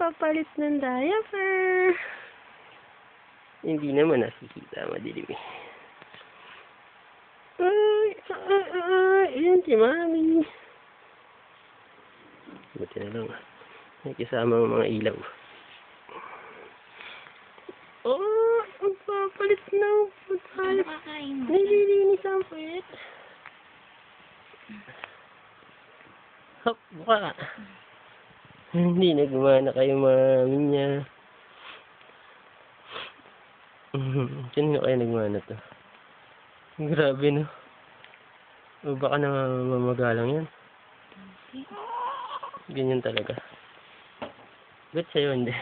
nagpapalit ng diaper. Hindi naman nakikita, madilim eh. Ayan si Mami. Buti na lang. May kasama ang mga ilaw. Magpapalit na po tayo. Nililinis ang puwet. Hop, buka. Hindi na gumana kayo, Mami niya. Kanina kayo nagmana to? Grabe, no? O baka namamagalang yan. Ganyan talaga. Ba't sa'yo hindi?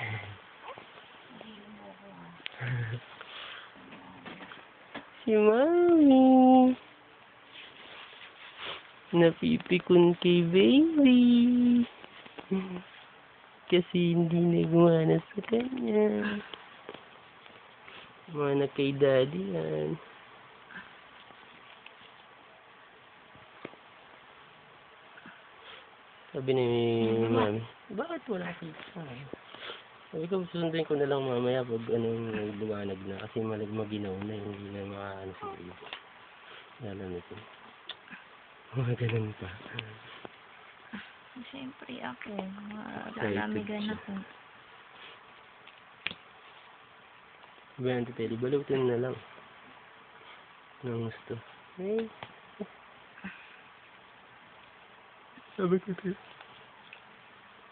Si Mami. Napipikon kay baby. Kasi hindi nagmana sa kanya. Mana kay daddy yan. Sabi ni Mami, bakit wala kita? Sabi ko, susundin ko na lang mamaya pag lumanag na. Kasi maginaw na, hindi na makaano si baby. Lalamitin. Ganun pa. Siyempre ako, lalamigan ako. Sabi Auntie Teddy, balutin na lang. Nang gusto. Hey. Sabi ko tayo.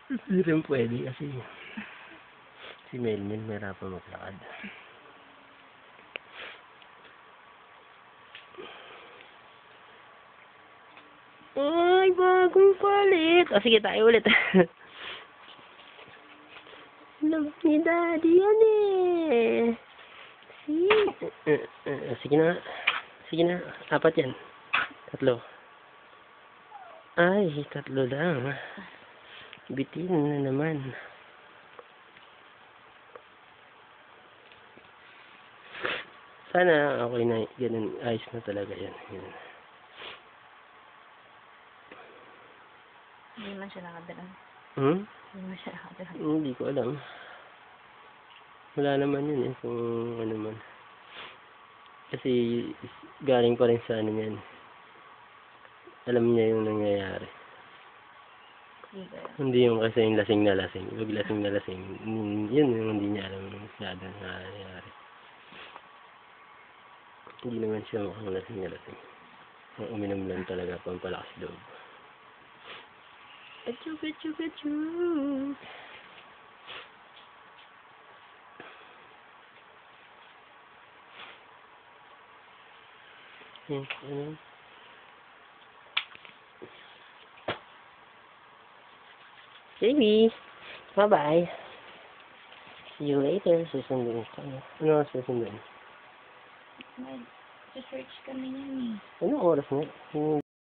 Hindi rin pwede kasi si Melmel mahirapan maglakad. Ay, bagong palit. Sige, tayo ulit. Love ni Daddy yan eh. Sige na. Sige na. 4 yan. 3. Ay, 3 lang. Bitin na naman. Sana okay na. Ganun. Ayos na talaga yan. Ganun. Hindi man siya nakadala. Hindi man siya nakadala. Hindi ko alam. Wala naman yun eh. Kung ano man. Kasi galing pa rin sa ano yan. Alam niya yung nangyayari. Hindi yung kasi yung lasing na lasing. Pag lasing na lasing, yun yung hindi niya alam yung masyado nangyayari. Hindi naman siya mukhang lasing na lasing. Uminom lang talaga pampalakas loob. Achoo, achoo, achoo. Baby, bye-bye. See you later. Susundin ko. Ano susundin? Search kami yan eh. Anong oras na?